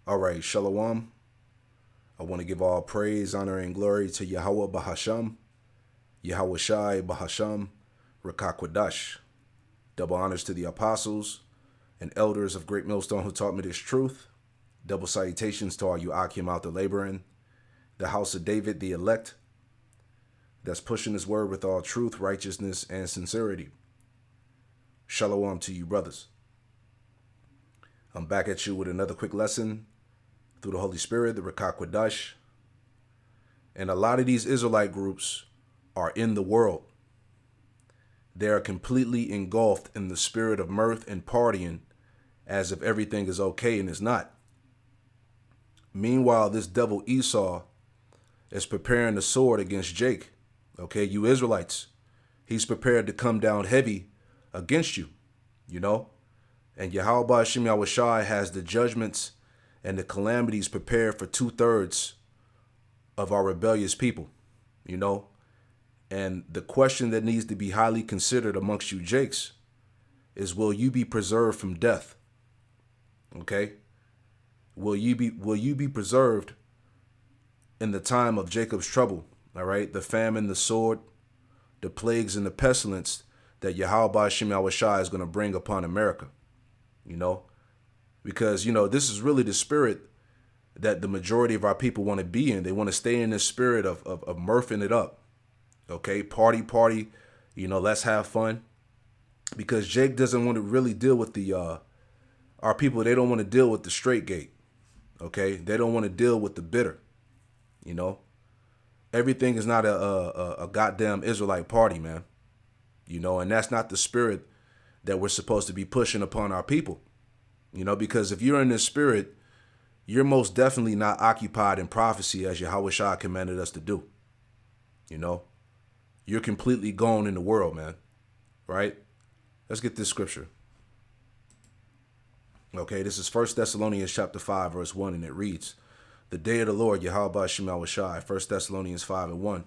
All right, Shalom. I want to give all praise, honor, and glory to Yahweh Bahasham, Yahweh Shai Bahasham, Rakakwadash. Double honors to the apostles and elders of Great Millstone who taught me this truth. Double salutations to all you Akim out there laboring, the house of David, the elect, that's pushing his word with all truth, righteousness, and sincerity. Shalom to you, brothers. I'm back at you with another quick lesson through the Holy Spirit, the Rakakwadash. And a lot of these Israelite groups are in the world. They are completely engulfed in the spirit of mirth and partying as if everything is okay and it's not. Meanwhile, this devil Esau is preparing the sword against Jake. Okay, you Israelites. He's prepared to come down heavy against you, you know. And Yahweh Shem Yahweh Shai has the judgments and the calamities prepared for 2/3 of our rebellious people, you know. And the question that needs to be highly considered amongst you Jakes is, will you be preserved from death? Okay? Will you be preserved in the time of Jacob's trouble? All right? The famine, the sword, the plagues, and the pestilence that Yahweh Shem Yahweh Shai is going to bring upon America. You know? Because, you know, this is really the spirit that the majority of our people want to be in. They want to stay in this spirit of mirthing it up. Okay, party, you know, let's have fun. Because Jake doesn't want to really deal with the our people. They don't want to deal with the straight gate. Okay, they don't want to deal with the bitter. You know, everything is not a goddamn Israelite party, man. You know, and that's not the spirit that we're supposed to be pushing upon our people. You know, because if you're in this spirit, you're most definitely not occupied in prophecy as Yahweh Shah commanded us to do. You know. You're completely gone in the world, man. Right? Let's get this scripture. Okay, this is 1 Thessalonians chapter 5, verse 1, and it reads, the day of the Lord, Yahweh Shem Yahweh Shai, 1 Thessalonians 5 and 1.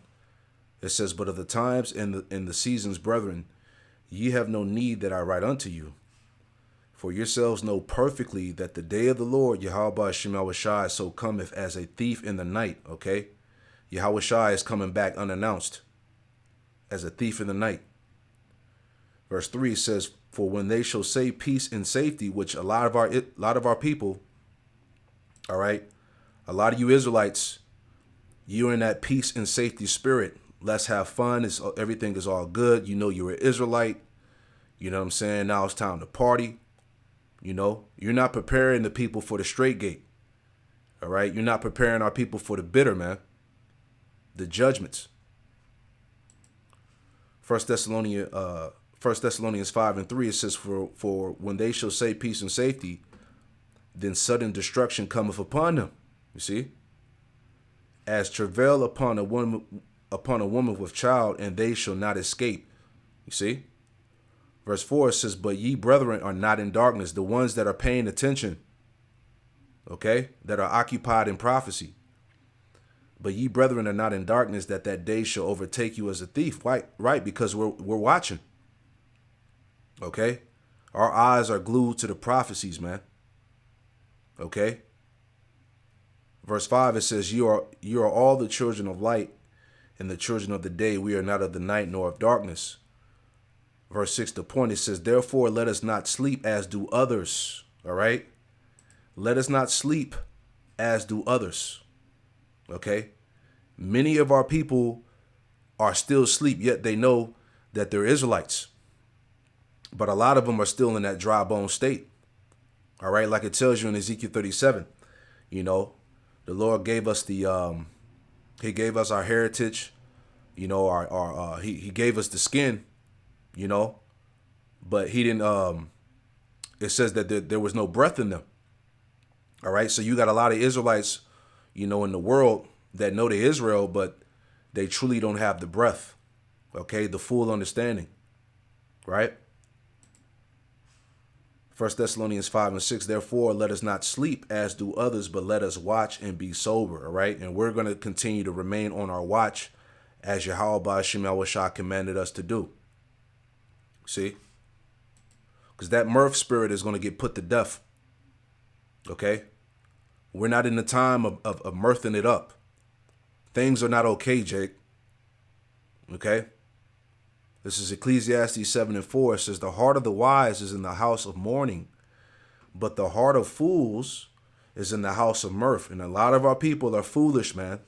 It says, but of the times and the seasons, brethren, ye have no need that I write unto you. For yourselves know perfectly that the day of the Lord, Yahweh Shem Yahweh Shai, so cometh as a thief in the night. Okay? Yahweh Shai is coming back unannounced, as a thief in the night. Verse 3 says, for when they shall say peace and safety, which a lot of our people, all right, a lot of you Israelites, you're in that peace and safety spirit. Let's have fun. Everything is all good. You know, you're an Israelite. You know what I'm saying? Now it's time to party. You know, you're not preparing the people for the straight gate. All right. You're not preparing our people for the bitter, man. The judgments. 1 Thessalonians 5 and 3, it says, for when they shall say peace and safety, then sudden destruction cometh upon them. You see? As travail upon a woman with child, and they shall not escape. You see? Verse 4 says, but ye brethren are not in darkness, the ones that are paying attention, okay, that are occupied in prophecy. But ye brethren are not in darkness, that day shall overtake you as a thief. Right, because we're watching. Okay? Our eyes are glued to the prophecies, man. Okay? Verse 5, it says, you are all the children of light and the children of the day. We are not of the night nor of darkness. Verse 6, the point, it says, therefore let us not sleep as do others. All right? Let us not sleep as do others. Okay? Many of our people are still asleep, yet they know that they're Israelites. But a lot of them are still in that dry bone state. All right? Like it tells you in Ezekiel 37, you know, the Lord gave us he gave us our heritage, you know, he gave us the skin, you know, but he didn't, it says that there was no breath in them. All right? So you got a lot of Israelites, you know, in the world that know they Israel, but they truly don't have the breath, okay, the full understanding, right? 1 Thessalonians 5 and 6, therefore let us not sleep as do others, but let us watch and be sober, all right? And we're going to continue to remain on our watch as Yahweh Shem Yahweh Shah commanded us to do. See? Because that mirth spirit is going to get put to death, okay? We're not in the time of mirthing it up. Things are not okay, Jake. Okay? This is Ecclesiastes 7:4. It says, the heart of the wise is in the house of mourning, but the heart of fools is in the house of mirth. And a lot of our people are foolish, man.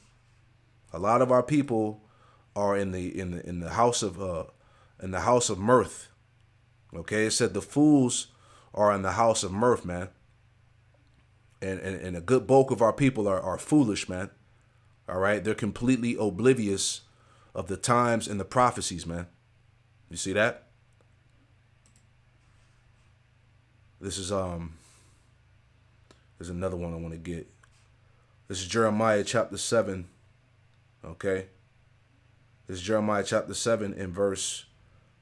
A lot of our people are in the house of mirth. Okay, it said the fools are in the house of mirth, man. And a good bulk of our people are foolish, man. All right, they're completely oblivious of the times and the prophecies, man. You see that? This is there's another one I want to get. This is Jeremiah chapter 7. Okay. This is Jeremiah chapter 7 in verse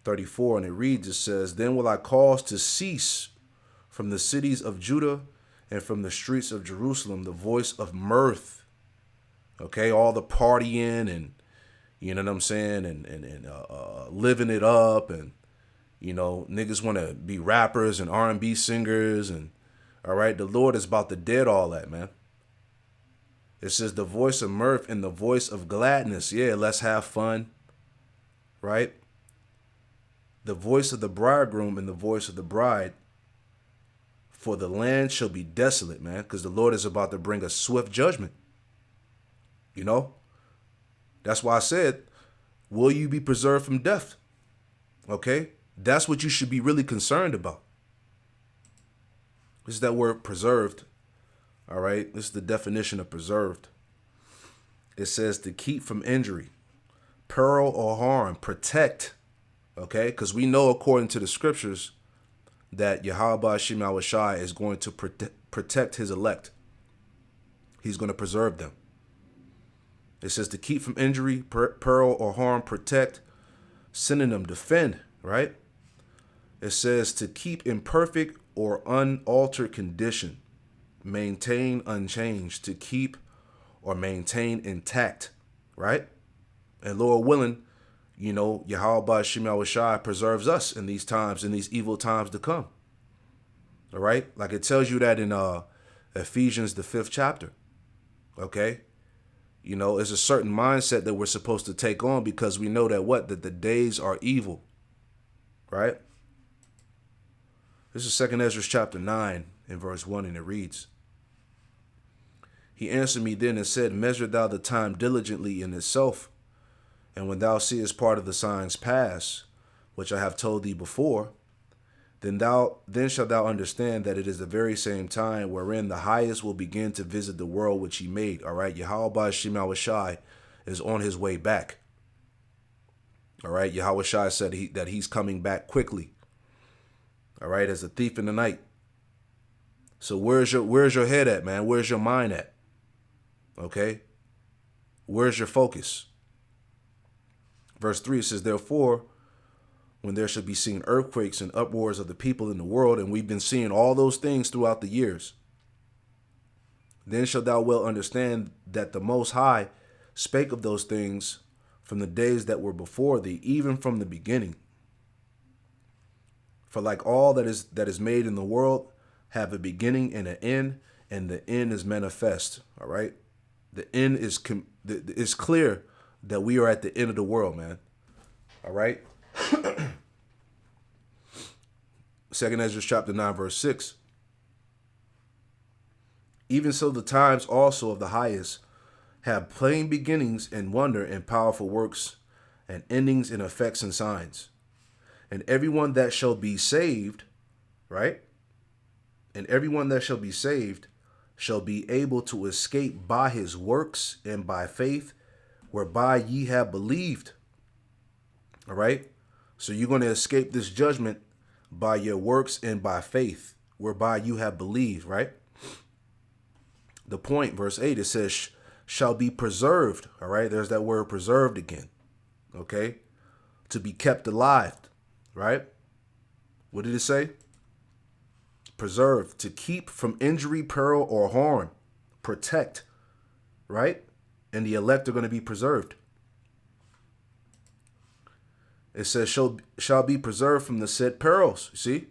34, and it reads, it says, then will I cause to cease from the cities of Judah and from the streets of Jerusalem the voice of mirth. Okay, all the partying and, you know what I'm saying, and living it up, and, you know, niggas want to be rappers and R&B singers, and, all right, the Lord is about to dead all that, man. It says the voice of mirth and the voice of gladness. Yeah, let's have fun, right? The voice of the bridegroom and the voice of the bride. For the land shall be desolate, man, because the Lord is about to bring a swift judgment. You know? That's why I said, will you be preserved from death? Okay? That's what you should be really concerned about. This is that word preserved. All right? This is the definition of preserved. It says to keep from injury, peril or harm, protect. Okay? Because we know according to the scriptures that Yahweh Shema Shai is going to protect his elect. He's going to preserve them. It says to keep from injury, peril, or harm, protect, synonym, defend, right? It says to keep in perfect or unaltered condition, maintain unchanged, to keep or maintain intact, right? And Lord willing, you know, Yahweh Shema Shai preserves us in these times, in these evil times to come. All right? Like it tells you that in Ephesians, the 5th chapter. Okay? You know, it's a certain mindset that we're supposed to take on because we know that what? That the days are evil. Right? This is 2nd Ezra chapter 9 in verse 1, and it reads, he answered me then and said, measure thou the time diligently in itself, and when thou seest part of the signs pass, which I have told thee before, then shalt thou understand that it is the very same time wherein the highest will begin to visit the world which he made. All right, Yahweh Shema Shai is on his way back. All right, Yahweh Shai said that he's coming back quickly. All right, as a thief in the night. So where's your head at, man? Where's your mind at? Okay, where's your focus? Verse 3, it says, therefore, when there shall be seen earthquakes and uproars of the people in the world, and we've been seeing all those things throughout the years, then shalt thou well understand that the Most High spake of those things from the days that were before thee, even from the beginning. For like all that is made in the world have a beginning and an end, and the end is manifest. All right, the end is clear that we are at the end of the world, man. All right. 2nd Ezra chapter 9, verse 6. Even so the times also of the highest have plain beginnings and wonder and powerful works and endings and effects and signs. And everyone that shall be saved, right? And everyone that shall be saved shall be able to escape by his works and by faith, whereby ye have believed. All right? So you're going to escape this judgment by your works and by faith, whereby you have believed, right? The point, verse 8, it says, shall be preserved. All right? There's that word preserved again. Okay? To be kept alive, right? What did it say? Preserved, to keep from injury, peril, or harm. Protect, right? And the elect are going to be preserved. It says, shall be preserved from the said perils. See?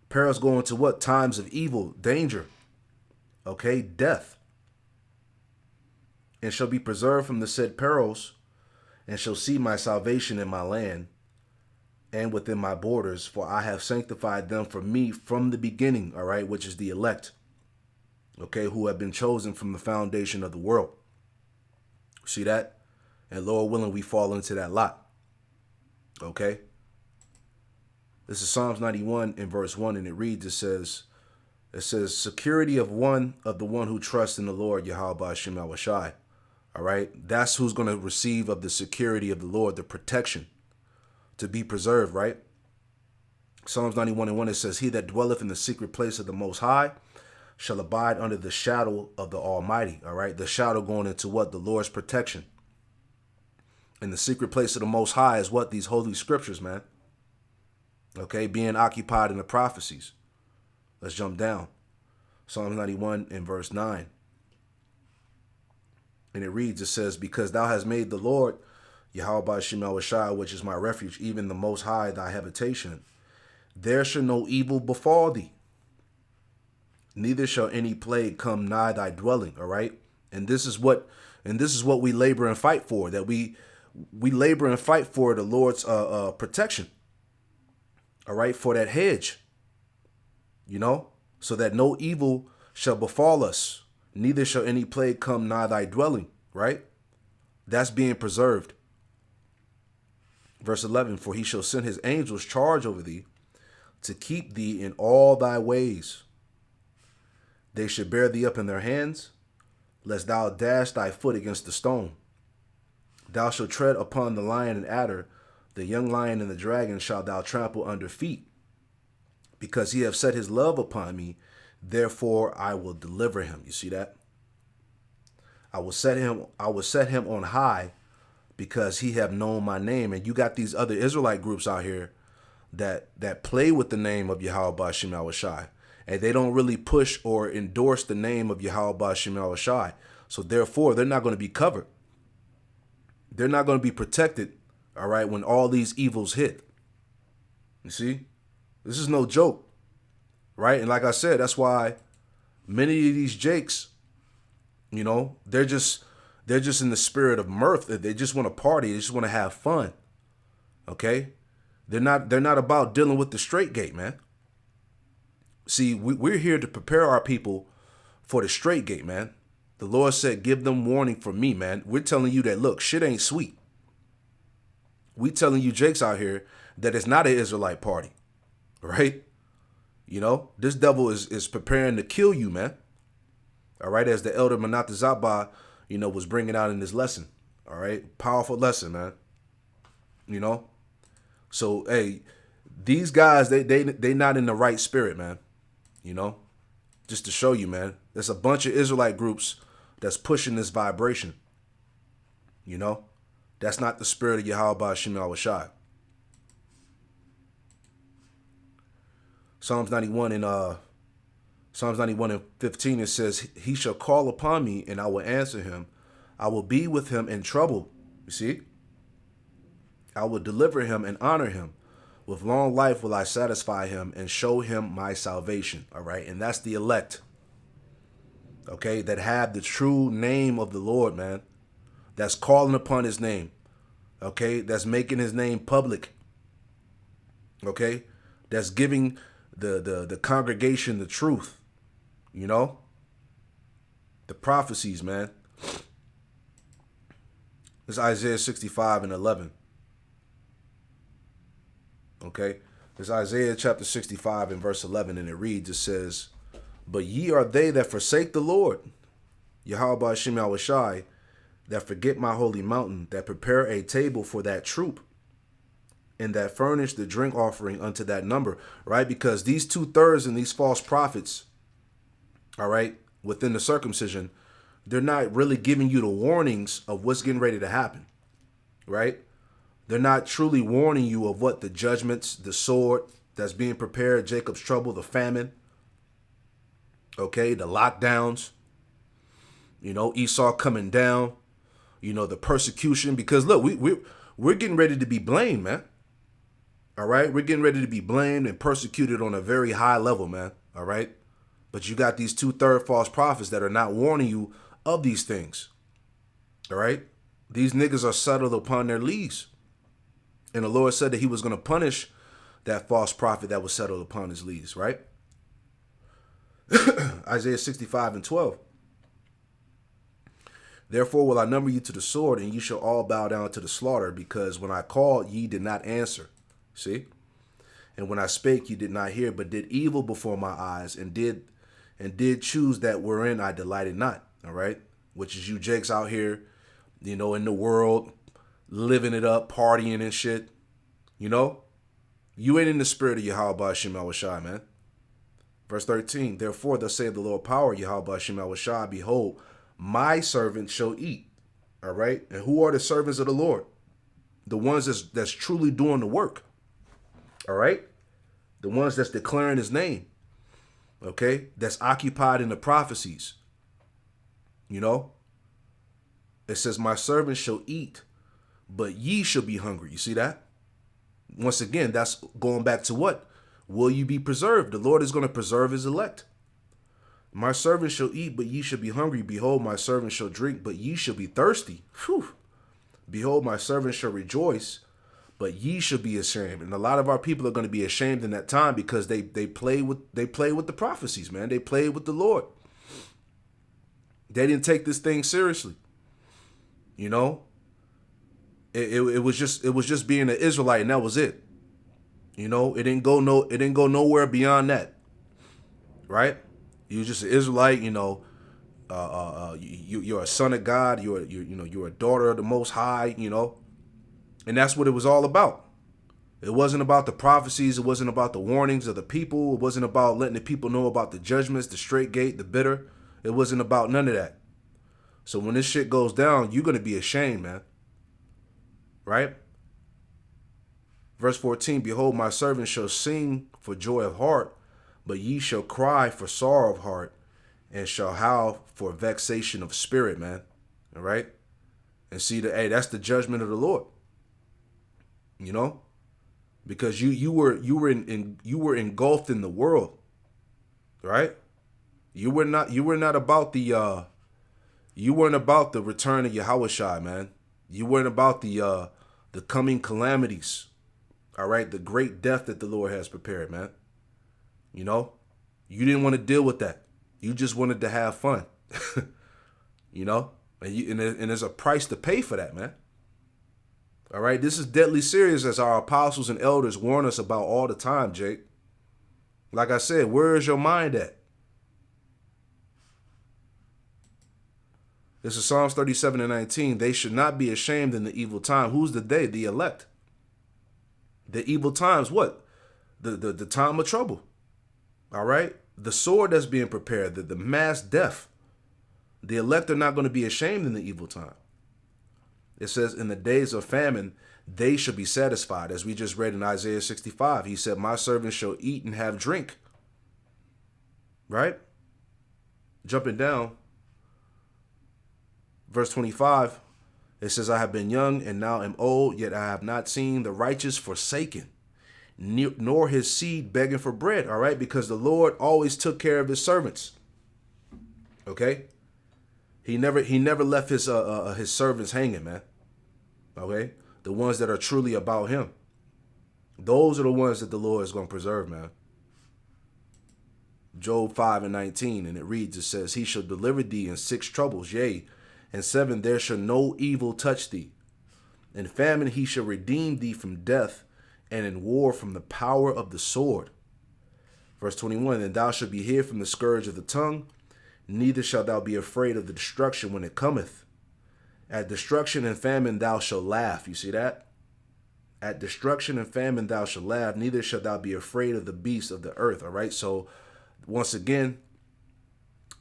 Perils go into what? Times of evil, danger. okay, death, and shall be preserved from the said perils, and shall see my salvation in my land and within my borders, for I have sanctified them for me from the beginning, all right, which is the elect, okay, who have been chosen from the foundation of the world. See that? And Lord willing, we fall into that lot, okay? This is Psalms 91 in verse 1, and it reads, it says, security of the one who trusts in the Lord, Yahweh Shem Shai. All right, that's who's going to receive of the security of the Lord, the protection, to be preserved, right? Psalms 91 and 1, it says, he that dwelleth in the secret place of the Most High shall abide under the shadow of the Almighty. All right, the shadow going into what? The Lord's protection. And the secret place of the Most High is what? These holy scriptures, man. Okay, being occupied in the prophecies. Let's jump down. Psalms 91 and verse 9. And it reads, it says, because thou hast made the Lord, Yahweh Shem Shai, which is my refuge, even the Most High, thy habitation, there shall no evil befall thee, neither shall any plague come nigh thy dwelling. All right. And this is what we labor and fight for, that we labor and fight for the Lord's protection. All right. For that hedge, so that no evil shall befall us, neither shall any plague come nigh thy dwelling, right? That's being preserved. Verse 11, for he shall send his angels charge over thee to keep thee in all thy ways. They should bear thee up in their hands, lest thou dash thy foot against the stone. Thou shalt tread upon the lion and adder, the young lion and the dragon shalt thou trample under feet. Because he hath set his love upon me, therefore I will deliver him. You see that? I will set him on high, because he have known my name. And you got these other Israelite groups out here that play with the name of Yahweh Shem Shai, and they don't really push or endorse the name of Yahweh Shem Shai. So therefore, they're not going to be covered. They're not going to be protected, all right, when all these evils hit. You see? This is no joke, right? And like I said, that's why many of these jakes, they're just in the spirit of mirth. They just want to party. They just want to have fun. Okay? They're not about dealing with the straight gate, man. See, we're here to prepare our people for the straight gate, man. The Lord said, give them warning from me, man. We're telling you that, look, shit ain't sweet. We telling you jakes out here that it's not an Israelite party, right? This devil is preparing to kill you, man. All right, as the elder Manat Zabba, was bringing out in this lesson. All right, powerful lesson, man. So hey, these guys they not in the right spirit, man. Just to show you, man, there's a bunch of Israelite groups that's pushing this vibration. That's not the spirit of Yahweh Shem Shai. Psalms 91 and 15, it says, he shall call upon me and I will answer him. I will be with him in trouble. You see? I will deliver him and honor him. With long life will I satisfy him and show him my salvation. All right. And that's the elect. Okay. That have the true name of the Lord, man. That's calling upon his name. Okay. That's making his name public. Okay. That's giving the congregation the truth. The prophecies, man. It's Isaiah 65 and 11. Okay, it's Isaiah chapter 65 and verse 11, and it reads, it says, but ye are they that forsake the Lord, Yahweh Shem Shai, that forget my holy mountain, that prepare a table for that troop, and that furnish the drink offering unto that number, right? Because these 2/3 and these false prophets, all right, within the circumcision, they're not really giving you the warnings of what's getting ready to happen, right? They're not truly warning you of what the judgments, the sword that's being prepared, Jacob's trouble, the famine, okay, the lockdowns, Esau coming down, the persecution. Because look, we're getting ready to be blamed, man. All right, we're getting ready to be blamed and persecuted on a very high level, man. All right, But you got these 2/3 false prophets that are not warning you of these things. All right? These niggas are settled upon their lees. And the Lord said that he was going to punish that false prophet that was settled upon his lees, right? Isaiah 65:12. Therefore will I number you to the sword, and you shall all bow down to the slaughter, because when I called, ye did not answer. See? And when I spake, you did not hear, but did evil before my eyes, and did choose that wherein I delighted not. All right? Which is you jakes out here, in the world, living it up, partying and shit. You ain't in the spirit of Yahweh Shem Shai, man. Verse 13, therefore thus saith the Lord power, Yahweh Shem Shai, behold, my servant shall eat. All right? And who are the servants of the Lord? The ones that's truly doing the work. All right? The ones that's declaring his name. Okay? That's occupied in the prophecies. It says, my servant shall eat, but ye shall be hungry. You see that? Once again, that's going back to what? Will you be preserved? The Lord is going to preserve his elect. My servant shall eat, but ye shall be hungry. Behold, my servant shall drink, but ye shall be thirsty. Whew. Behold, my servant shall rejoice, but ye shall be ashamed. And a lot of our people are going to be ashamed in that time because they play with the prophecies, man. They played with the Lord. They didn't take this thing seriously. It was just being an Israelite, and that was it. It didn't go nowhere beyond that. Right? You were just an Israelite, you're a son of God, you're a daughter of the Most High, and that's what it was all about. It wasn't about the prophecies, it wasn't about the warnings of the people, it wasn't about letting the people know about the judgments, the straight gate, the bitter. It wasn't about none of that. So when this shit goes down, you're gonna be ashamed, man. Right? Verse 14, behold, my servant shall sing for joy of heart, but ye shall cry for sorrow of heart, and shall howl for vexation of spirit, man. All right? And see that's the judgment of the Lord. Because you were engulfed in the world, right? You weren't about the return of Yahushua, man. You weren't about the coming calamities. All right, the great death that the Lord has prepared, man. You didn't want to deal with that. You just wanted to have fun. And there's a price to pay for that, man. All right, this is deadly serious, as our apostles and elders warn us about all the time, Jake. Like I said, where is your mind at? This is Psalms 37:19. They should not be ashamed in the evil time. Who's the they? The elect. The evil times, what? The time of trouble. All right? The sword that's being prepared, the mass death. The elect are not going to be ashamed in the evil time. It says, in the days of famine, they shall be satisfied. As we just read in Isaiah 65, he said, my servant shall eat and have drink. Right? Jumping down. Verse 25, it says, I have been young and now am old, yet I have not seen the righteous forsaken, nor his seed begging for bread. All right? Because the Lord always took care of his servants. Okay? He never left his servants hanging, man. Okay? The ones that are truly about him. Those are the ones that the Lord is going to preserve, man. Job 5:19, and it reads, it says, he shall deliver thee in 6 troubles, yea, and 7 there shall no evil touch thee. In famine he shall redeem thee from death, and in war from the power of the sword. Verse 21, and thou shalt be hid from the scourge of the tongue, neither shalt thou be afraid of the destruction when it cometh. At destruction and famine thou shalt laugh. You see that? At destruction and famine thou shalt laugh, neither shalt thou be afraid of the beasts of the earth. All right? So once again,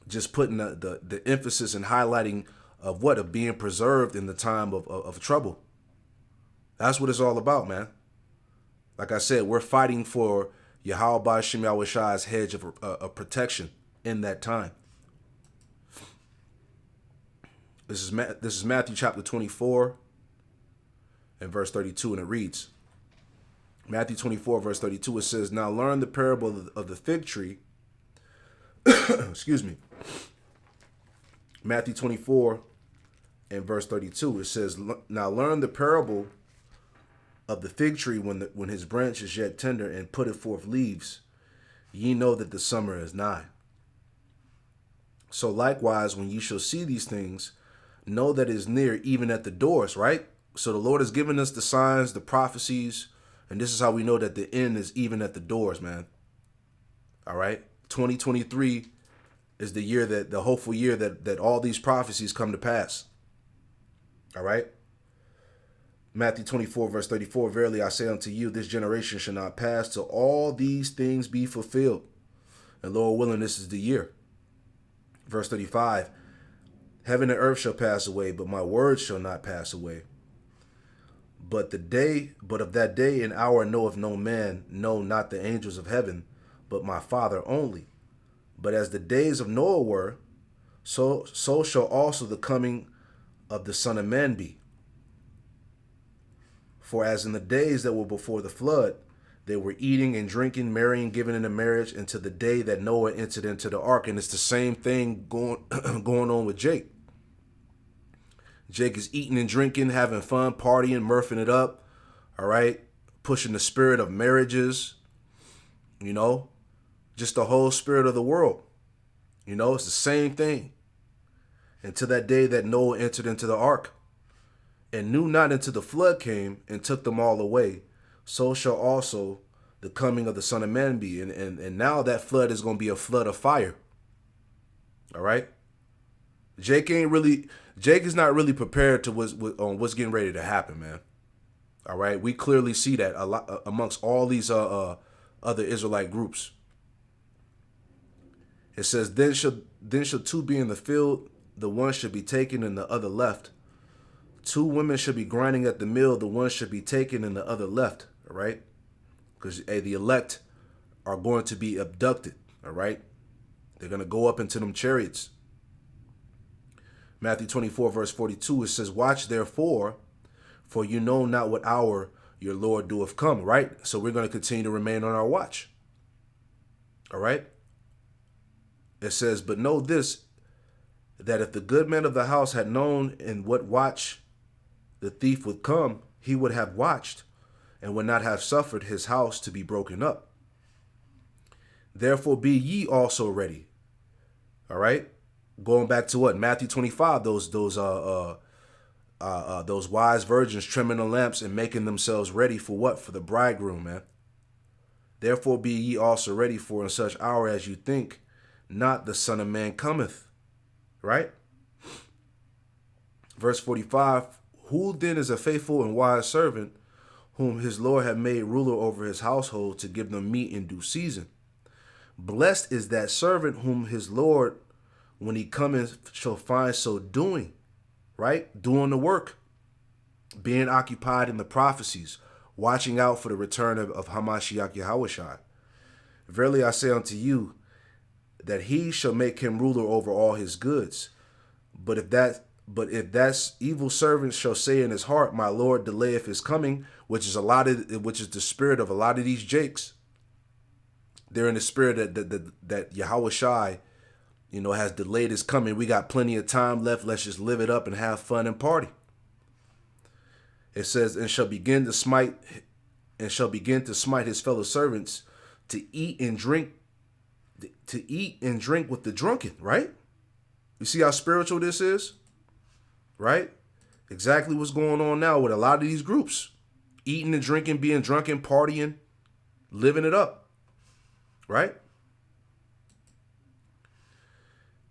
just putting the emphasis and highlighting of what? Of being preserved in the time of trouble. That's what it's all about, man. Like I said, we're fighting for Yahweh Shem Yahushai's hedge of protection in that time. This is Matthew chapter 24 and verse 32, and it reads, Matthew 24, verse 32, it says, now learn the parable of the fig tree. Excuse me. Matthew 24 and verse 32, it says, "Now learn the parable of the fig tree when his branch is yet tender and putteth forth leaves. Ye know that the summer is nigh. So likewise, when ye shall see these things, know that it is near, even at the doors," right? So the Lord has given us the signs, the prophecies, and this is how we know that the end is even at the doors, man. All right? 2023 is the year the hopeful year that all these prophecies come to pass. All right? Matthew 24, verse 34, "Verily I say unto you, this generation shall not pass till all these things be fulfilled. And Lord willing, this is the year." Verse 35, "Heaven and earth shall pass away, but my words shall not pass away. But of that day and hour knoweth no man, no, not the angels of heaven, but my Father only. But as the days of Noah were, so shall also the coming of the Son of Man be. For as in the days that were before the flood, they were eating and drinking, marrying, giving into marriage, until the day that Noah entered into the ark." And it's the same thing going on with Jake. Jake is eating and drinking, having fun, partying, murphing it up, all right? Pushing the spirit of marriages, just the whole spirit of the world. It's the same thing. Until that day that Noah entered into the ark, and knew not until the flood came and took them all away, so shall also the coming of the Son of Man be. And now that flood is going to be a flood of fire. All right? Jake is not really prepared to what's getting ready to happen, man. All right? We clearly see that a lot amongst all these other Israelite groups. It says, then shall two be in the field, the one should be taken and the other left. Two women should be grinding at the mill, the one should be taken and the other left." All right? Because the elect are going to be abducted. All right? They're going to go up into them chariots. Matthew 24, verse 42, it says, "Watch therefore, for you know not what hour your Lord doeth come." Right? So we're going to continue to remain on our watch. All right? It says, "But know this, that if the good man of the house had known in what watch the thief would come, he would have watched and would not have suffered his house to be broken up. Therefore be ye also ready." All right? Going back to what? Matthew 25, those wise virgins trimming the lamps and making themselves ready for what? For the bridegroom, man. "Therefore be ye also ready, for in such hour as you think not the Son of Man cometh." Right? Verse 45, "Who then is a faithful and wise servant, whom his Lord hath made ruler over his household, to give them meat in due season? Blessed is that servant whom his Lord, when he cometh, shall find so doing." Right? Doing the work. Being occupied in the prophecies. Watching out for the return of Hamashiach Yahushua. "Verily I say unto you, that he shall make him ruler over all his goods. But if that evil servant shall say in his heart, My Lord delayeth his coming," which is the spirit of a lot of these Jakes. They're in the spirit that Yahushua, has delayed his coming. We got plenty of time left. Let's just live it up and have fun and party. It says, and shall begin to smite his fellow servants to eat and drink with the drunken. Right? You see how spiritual this is? Right? Exactly what's going on now with a lot of these groups. Eating and drinking, being drunken, partying, living it up. Right?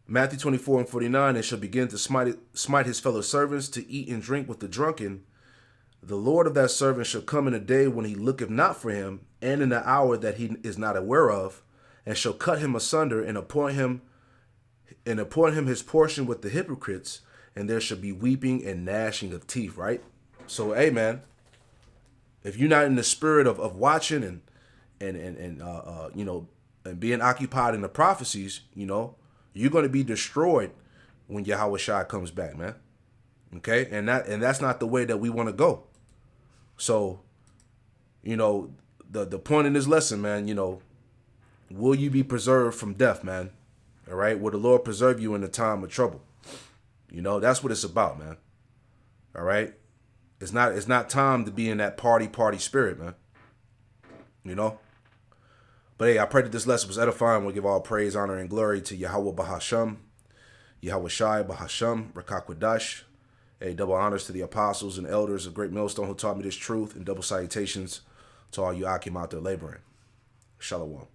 Matthew 24 and 49, "And shall begin to smite his fellow servants to eat and drink with the drunken. The Lord of that servant shall come in a day when he looketh not for him, and in an hour that he is not aware of, and shall cut him asunder and appoint him his portion with the hypocrites, and there shall be weeping and gnashing of teeth." Right? So, hey, man, if you're not in the spirit of watching and being occupied in the prophecies, you're going to be destroyed when Yahushua comes back, man. Okay? And that's not the way that we want to go. So, the point in this lesson, man, will you be preserved from death, man? All right. Will the Lord preserve you in the time of trouble? You know, that's what it's about, man. All right. It's not time to be in that party spirit, man. You know? But hey, I pray that this lesson was edifying. We'll give all praise, honor, and glory to Yahweh Bahasham, Yahweh Shai Bahasham, Rakakwadash. Hey, double honors to the apostles and elders of Great Millstone who taught me this truth, and double salutations to all you Akim out there laboring. Shalom.